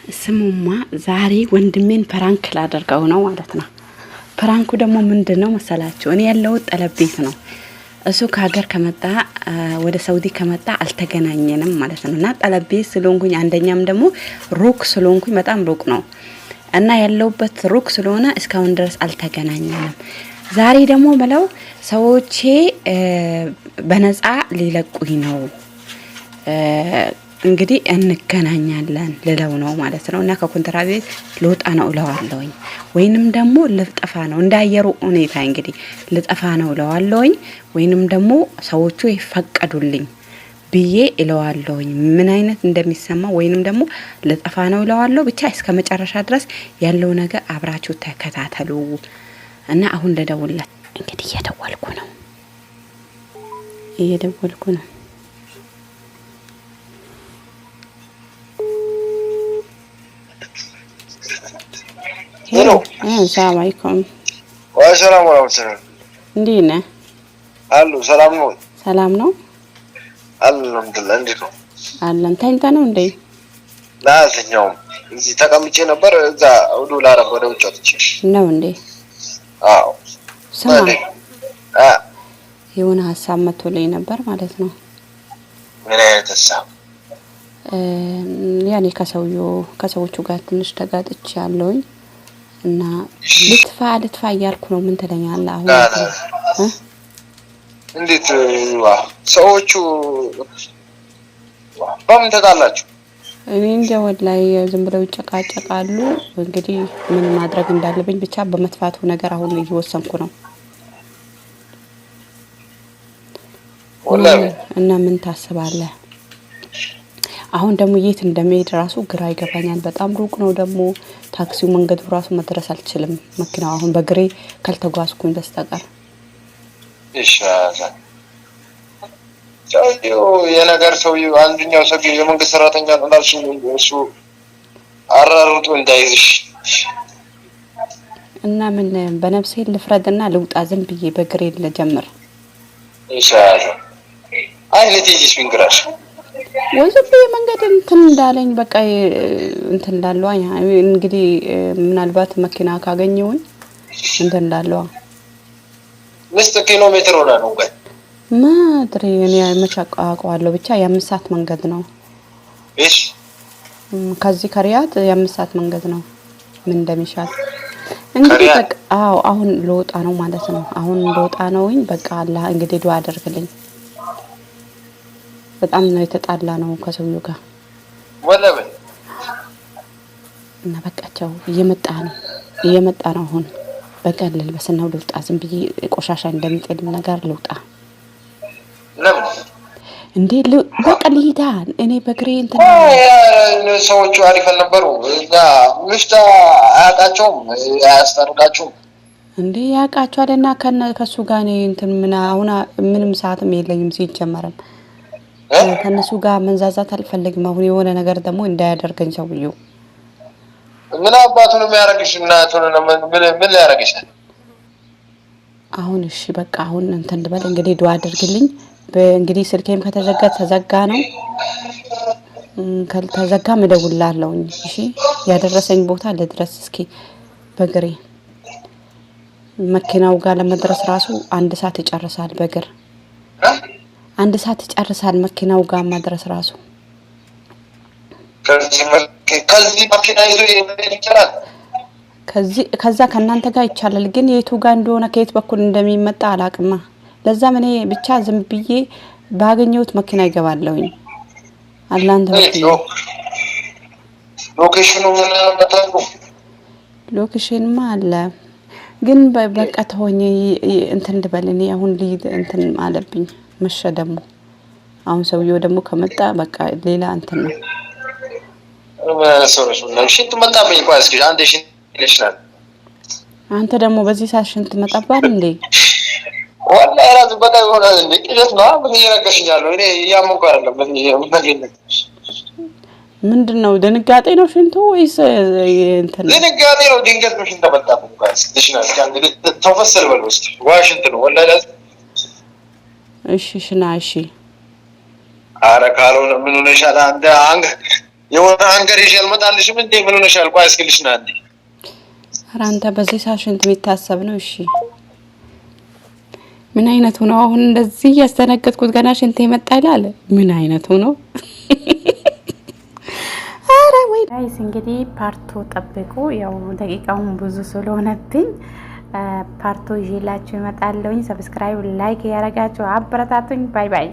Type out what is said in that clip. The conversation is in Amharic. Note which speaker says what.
Speaker 1: ስሙማ ዛሬ ወንድሜን ፕራንክ ላደርገው ነው ማለት ነው። ፕራንኩ ደግሞ ምንድነው መሰላችሁ? እኔ ያለው ጠለቤት ነው። እሱ ከሀገር ከመጣ ወደ ሳውዲ ከመጣ አልተገናኘንም ማለት ነው። እና ጠለቤት ስለሆንኩኝ አንደኛም ደግሞ ሩቅ ስለሆንኩኝ በጣም ሩቅ ነው እና ያለውበት ሩቅ ስለሆነ እስካሁን ድረስ አልተገናኘንም። ዛሬ ደግሞ ብለው ሰዎቼ በነፃ ሊለቁኝ ነው እንግዲህ እንገናኛለን ልለው ነው ማለት ነው። እና ከኮንትራት ቤት ልወጣ ነው እለዋለሁኝ ወይንም ደግሞ ልጠፋ ነው እንዳየሩ ሁኔታ እንግዲህ ልጠፋ ነው እለዋለሁኝ ወይንም ደግሞ ሰዎቹ ይፈቀዱልኝ ብዬ እለዋለሁኝ። ምን አይነት እንደሚሰማ ወይንም ደግሞ ልጠፋ ነው እለዋለሁ። ብቻ እስከ መጨረሻ ድረስ ያለው ነገር አብራችሁ ተከታተሉ። እና አሁን ልደውልለት እንግዲህ እየደወልኩ ነው።
Speaker 2: Hello.
Speaker 1: السلام عليكم.
Speaker 2: والسلام ورحمة الله.
Speaker 1: እንዴት
Speaker 2: አሉ ሰላም ነው?
Speaker 1: ሰላም ነው
Speaker 2: አልሐምዱሊላህ። እንዴት ነው?
Speaker 1: አለን። ተኝታ ነው እንዴ?
Speaker 2: ላተኛው እዚህ ተቀምጬ ነበር። እዛ ወዱ ላረፍ ወደ ውጭ ወጥቼ
Speaker 1: ነው እንዴ?
Speaker 2: አዎ።
Speaker 1: ስማ የሆነ ሀሳብ መጥቶልኝ ነበር ማለት ነው።
Speaker 2: ምን አይነት ሀሳብ?
Speaker 1: ያኔ ከሰዎቹ ጋር ትንሽ ተጋጥቼ ያለውኝ እና ልትፋ እያልኩ ነው። ምን ትለኛለህ አሁን?
Speaker 2: እንዴት ሰዎቹ በምን ተጣላችሁ?
Speaker 1: እኔ እንጃ ወላሂ ዝም ብለው ይጨቃጨቃሉ። እንግዲህ ምን ማድረግ እንዳለብኝ ብቻ በመጥፋቱ ነገር አሁን እየወሰንኩ ነው። እና ምን ታስባለህ? አሁን ደግሞ የት እንደሚሄድ ራሱ ግራ ይገባኛል። በጣም ሩቅ ነው ደግሞ ታክሲው መንገዱ ራሱ መድረስ አልችልም። መኪናው አሁን በግሬ ካልተጓዝኩኝ በስተቀር
Speaker 2: ኢንሻአላህ የነገር ሰውዬው አንደኛው ሰው የመንግስት ሰራተኛ ነው እንዳልሽኝ እሱ አራሩጡ እንዳይዝሽ እና
Speaker 1: ምን በነፍሴ ልፍረድና ልውጣ ዝም ብዬ በግሬ ልጀምር
Speaker 2: ኢንሻአላህ። አይ ለቴጂስ ቢንግራሽ
Speaker 1: ወዝብ የመንገድ እንትን እንዳለኝ በቃ እንትን እንዳለው እንግዲህ ምናልባት መኪና ካገኘሁኝ እንትን እንዳለው
Speaker 2: ምስጥ ኪሎ ሜትር ሆነ ነው ጋር
Speaker 1: ማድሬ እኔ መቻቃቋለሁ ብቻ የ5 ሰዓት መንገድ ነው።
Speaker 2: እሺ
Speaker 1: ከዚህ ከሪያድ የ5 ሰዓት መንገድ ነው። ምን እንደሚሻል እንግዲህ በቃ አሁን ልወጣ ነው ማለት ነው። አሁን ልወጣ ነውኝ በቃ አላህ እንግዲህ ዱአ አድርግልኝ። በጣም ነው የተጣላ ነው ከሰውየው ጋር
Speaker 2: ወለበ
Speaker 1: እና በቃቸው እየመጣ ነው አሁን በቀልል በሰናው ልውጣ ዝም ብዬ ቆሻሻ እንደሚጥል ነገር ልውጣ
Speaker 2: ለምን
Speaker 1: እንዴ በቀል ይዳ እኔ በግሬ እንትን
Speaker 2: ሰዎቹ አሪፍ ነበሩ። እዛ ምሽታ አያቃቸውም አያስታርቃቸውም
Speaker 1: እንዴ ያቃቸዋልና ከሱ ጋር ነው እንትን አሁን ምንም ሰዓትም የለኝም ሲጀመረን ከነሱ ጋር መንዛዛት አልፈልግም። አሁን የሆነ ነገር ደግሞ እንዳያደርገኝ ሰውየው
Speaker 2: ምን አባቱን የሚያረግሽ እናቱን ምን ሊያረግሽ?
Speaker 1: አሁን እሺ በቃ አሁን እንትን ልበል እንግዲህ ዱአ አድርግልኝ። በእንግዲህ ስልኬም ተዘጋ ነው ከተዘጋ መደውላለሁኝ። እሺ ያደረሰኝ ቦታ ለድረስ እስኪ በግሬ መኪናው ጋር ለመድረስ ራሱ 1 ሰዓት ይጨርሳል በግር 1 ሰዓት ይጨርሳል መኪናው ጋር ማድረስ ራሱ
Speaker 2: ከዚህ መኪና ይዞ ይችላል።
Speaker 1: ከዛ ከናንተ ጋር ይቻላል ግን የቱ ጋር እንደሆነ ከየት በኩል እንደሚመጣ አላቅማ። ለዛም እኔ ብቻ ዝም ብዬ ባገኘሁት መኪና ይገባለሁኝ። አላንተ
Speaker 2: ሎኬሽኑ ምን አመጣው?
Speaker 1: ሎኬሽንማ አለ ግን በቃ ተሆኝ እንትን ልበልኝ አሁን እንትን አለብኝ መሸ ደግሞ አሁን ሰውየው ደግሞ ከመጣ በቃ ሌላ እንትን ነው።
Speaker 2: ሰውሽ ነው ሽንት መጣብኝ እንኳን እስኪ አንዴ ሽንት ይልሽናል።
Speaker 1: አንተ ደግሞ በዚህ ሰዓት ሽንት መጣባል እንዴ?
Speaker 2: ወላሂ ራስ በቃ ይሆናል እንዴ? ቅለት ነው ምን ይረጋሽኛል? እኔ ያመንኩ አይደለም ምን ይመገኘት
Speaker 1: ምንድነው? ድንጋጤ ነው ሽንቱ ወይስ እንትን?
Speaker 2: ድንጋጤ ነው ድንገት ነው ሽንት መጣብኝ እንኳን ልሽናል። እንግዲህ ተፈሰል በለው እስኪ ዋሽንት ነው ወላሂ ራስ እሺ
Speaker 1: ሽና እሺ
Speaker 2: አረ ካልሆነ ምን ሆነሻል አንተ የሆነ አንገር ይዤ አልመጣልሽም እንዴ? ምን ሆነሻል? ቆይ እስኪልሽ ና እንዴ።
Speaker 1: ኧረ አንተ በዚህ ሰዓት ሽንት የሚታሰብ ነው? እሺ ምን አይነቱ ነው አሁን እንደዚህ ያስተነገጥኩት? ገና ሽንት ይመጣ ይላል። ምን አይነቱ ነው? አረ ወይ ጋይስ እንግዲህ ፓርቶ ጠብቁ። ያው ደቂቃውን ብዙ ስለሆነብኝ ፓርቶ ይዤላችሁ እመጣለሁኝ። ሰብስክራይብ ላይክ ያረጋችሁ አበረታቱኝ። ባይ ባይ።